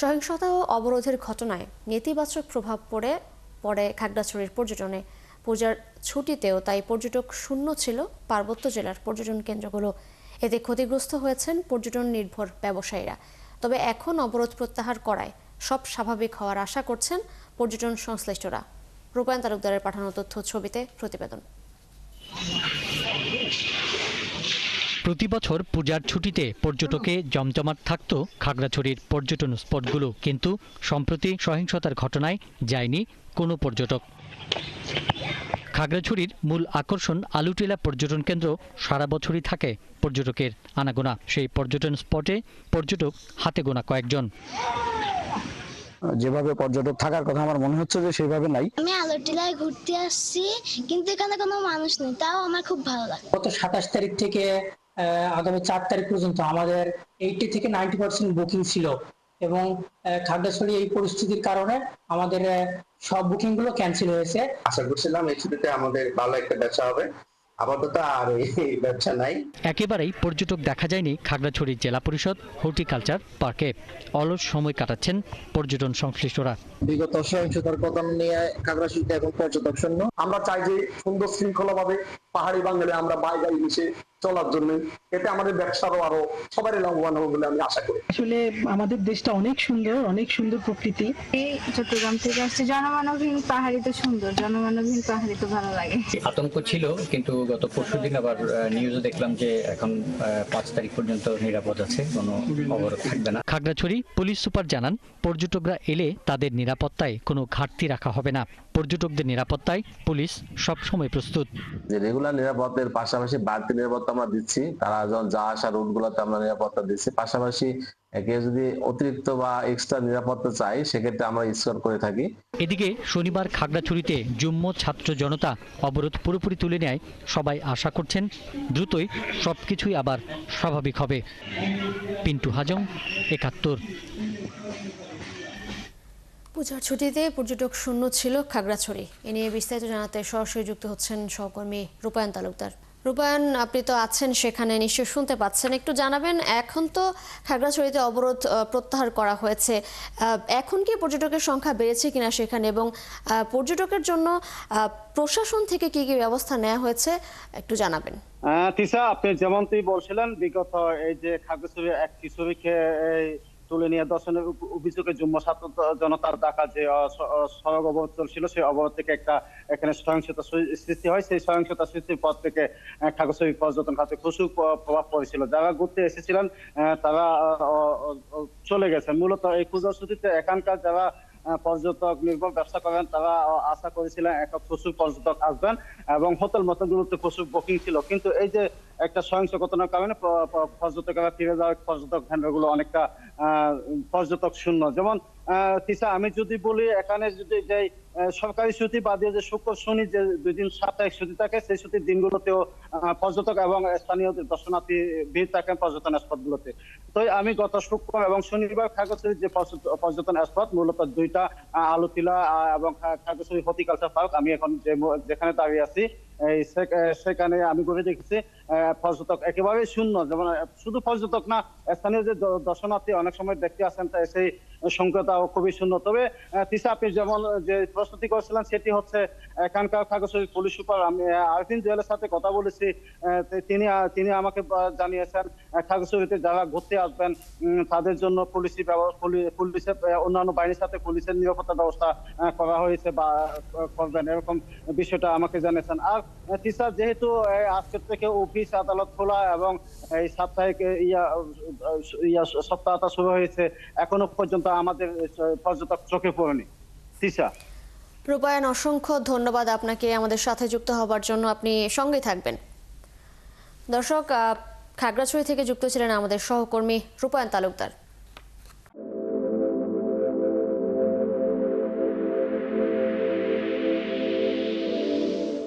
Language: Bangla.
সহিংসতা ও অবরোধের ঘটনায় নেতিবাচক প্রভাব পড়ে খাগড়াছড়ির পর্যটনে। পূজার ছুটিতেও তাই পর্যটক শূন্য ছিল পার্বত্য জেলার পর্যটন কেন্দ্রগুলো। এতে ক্ষতিগ্রস্ত হয়েছেন পর্যটন নির্ভর ব্যবসায়ীরা। তবে এখন অবরোধ প্রত্যাহার করায় সব স্বাভাবিক হওয়ার আশা করছেন পর্যটন সংশ্লিষ্টরা। রূপায়ণ তালুকদারের পাঠানো তথ্য ছবিতে প্রতিবেদন। প্রতি বছর পূজার ছুটিতে পর্যটকে জমজমাট থাকত খাগড়াছড়ির পর্যটন স্পটগুলো, কিন্তু সম্প্রতি সহিংসতার ঘটনায় যায়নি কোনো পর্যটক। খাগড়াছড়ির মূল আকর্ষণ আলুটিলা পর্যটন কেন্দ্র সারা বছরই থাকে পর্যটকের আনাগোনা। সেই পর্যটন স্পটে পর্যটক হাতে গোনা কয়েকজন। যেভাবে পর্যটক থাকার কথা আমার মনে হচ্ছে যে সেইভাবে নাই। আমি আলুটিলায় ঘুরতে আসছি, কিন্তু এখানে কোনো মানুষ নেই, তাও আমার খুব ভালো লাগে। গত 27 তারিখ থেকে আগামী 4 তারিখ পর্যন্ত আমাদের 80 থেকে 90% বুকিং ছিল এবং খাগড়াছড়ি এই পরিস্থিতির কারণে আমাদের সব বুকিং গুলো ক্যান্সেল হয়েছে। আশা করছিলাম এই ছুটিতে আমাদের ভালো একটা ব্যবসা হবে, আপাতত আর এই ব্যবসা নাই। একেবারেই পর্যটক দেখা যায়নি খাগড়াছড়ি জেলা পরিষদ হর্টিকালচার পার্কে। অলস সময় কাটাচ্ছেন পর্যটন সংশ্লিষ্টরা। বিগত সহিংসতার কথা নিয়ে খাগড়াছড়িতে এখন পর্যটক শূন্য। আমরা চাই যে সুন্দর শৃঙ্খলা ভাবে পাহাড়ি বাঙালি আমরা বাইরে মিশে চলার জন্য, এতে আমাদের ব্যবসারও আরো সবারই লাভবান হবে বলে আমি আশা করি। আসলে আমাদের দেশটা অনেক সুন্দর প্রকৃতি। এই চট্টগ্রাম থেকে আসছে, জনমানবহীন পাহাড়ি তো সুন্দর, জনমানবহীন পাহাড়ি তো ভালো লাগে। আতঙ্ক ছিল, কিন্তু গত পরশুদিন আবার নিউজে দেখলাম যে এখন 5 তারিখ পর্যন্ত নিরাপদ আছে, কোনো অবরোধ থাকবে না। খাগড়াছড়ি পুলিশ সুপার জানান, পর্যটকরা এলে তাদের নিরাপত্তায় কোনো ঘাটতি রাখা হবে না। পর্যটকদের নিরাপত্তায় পুলিশ সবসময় প্রস্তুত। যে রেগুলার নিরাপত্তার পাশাপাশি বাড়তি নিরাপত্তা আমরা দিচ্ছি, তারা যখন যা আসা রুটগুলোতে আমরা নিরাপত্তা দিচ্ছি। পাশাপাশি কেউ যদি অতিরিক্ত বা এক্সট্রা নিরাপত্তা চাই, সেক্ষেত্রে আমরা স্কোর করে থাকি। এদিকে শনিবার খাগড়াছড়িতে যুম্ম ছাত্র জনতা অবরোধ পুরোপুরি তুলে নেয়। সবাই আশা করছেন দ্রুতই সবকিছুই আবার স্বাভাবিক হবে। পিন্টু হাজং, ৭১। পূজার ছুটিতে পর্যটক শূন্য ছিল খাগড়াছড়ি। এ নিয়ে বিস্তারিত জানাতে সরাসরি যুক্ত হচ্ছেন সহকর্মী রূপায়ণ তালুকদার। রূপায়ণ, আপনি তো আছেন সেখানে, নিশ্চয়ই শুনতে পাচ্ছেন। একটু জানাবেন, এখন তো খাগড়াছড়িতে অবরোধ প্রত্যাহার করা হয়েছে, এখন কি পর্যটকের সংখ্যা বেড়েছে কিনা সেখানে, এবং পর্যটকের জন্য প্রশাসন থেকে কি কি ব্যবস্থা নেওয়া হয়েছে একটু জানাবেন। তিশা, আপনি যেমনটি বলছিলেন, বিগত এই যে খাগড়াছড়ি এক কিশোরীকে তুলে নিয়ে দর্শনের অভিযোগে যুম্ম ছাত্র জনতার ডাকা যে সড়ক অবরোধ চলছিল, সেই অবরোধ থেকে একটা এখানে সহিংসতা সৃষ্টি হয়। সেই সহিংসতা সৃষ্টির পর থেকে খাগড়াছড়ি পর্যটন খাতে প্রচুর প্রভাব পড়েছিল। যারা ঘুরতে এসেছিলেন তারা চলে গেছেন। মূলত এই পূজার ছুটিতে এখানকার যারা পর্যটক নির্ভর ব্যবসা করেন তারা আশা করেছিলেন একটা প্রচুর পর্যটক আসবেন এবং হোটেল মতগুলোতে প্রচুর বুকিং ছিল, কিন্তু এই যে একটা সহিংস ঘটনার কারণে পর্যটকেরা ফিরে যাওয়ার পর্যটক কেন্দ্রগুলো অনেকটা পর্যটক শূন্য। যেমন তিশা, আমি যদি বলি, এখানে যদি যে সরকারি ছুটি বাদ দিয়ে যে শুক্র শনি যে 2 দিন সাপ্তাহিক ছুটি থাকে, সেই ছুটির দিনগুলোতেও পর্যটক এবং স্থানীয় দর্শনার্থী ভিড় থাকেন পর্যটন স্পটগুলোতে। তো আমি গত শুক্র এবং শনিবার খাগড়াছড়ির যে পর্যটন স্পট, মূলত 2টা আলুটিলা এবং খাগড়াছড়ি হর্টিকালচার পার্ক, আমি এখন যেখানে দাঁড়িয়ে আছি সেখানে আমি ঘুরে দেখেছি পর্যটক একেবারেই শূন্য। যেমন শুধু পর্যটক না, স্থানীয় যে দর্শনার্থী অনেক সময় দেখতে আসেন, সেই সংখ্যাটাও খুবই শূন্য। তবে তিশা, আপনি যেমন যে প্রস্তুতি করেছিলেন সেটি হচ্ছে এখানকার খাগড়াছড়ি পুলিশ সুপার আমি আরফিন জুয়েলের সাথে কথা বলেছি। তিনি আমাকে জানিয়েছেন খাগড়াছড়িতে যারা ঘুরতে আসবেন তাদের জন্য পুলিশের অন্যান্য বাহিনীর সাথে পুলিশের নিরাপত্তা ব্যবস্থা করা হয়েছে বা করবেন, এরকম বিষয়টা আমাকে জানিয়েছেন। আর তিশা, যেহেতু আজকের থেকে অফিস আদালত খোলা এবং এই সাপ্তাহিক সপ্তাহটা শুরু হয়েছে, এখনো পর্যন্ত আমাদের পর্যটক চোখে পড়েনি। তিশা। রূপায়ণ, অসংখ্য ধন্যবাদ আপনাকে আমাদের সাথে যুক্ত হবার জন্য। আপনি সঙ্গে থাকবেন। দর্শক, খাগড়াছড়ি থেকে যুক্ত ছিলেন আমাদের সহকর্মী রূপায়ণ তালুকদার।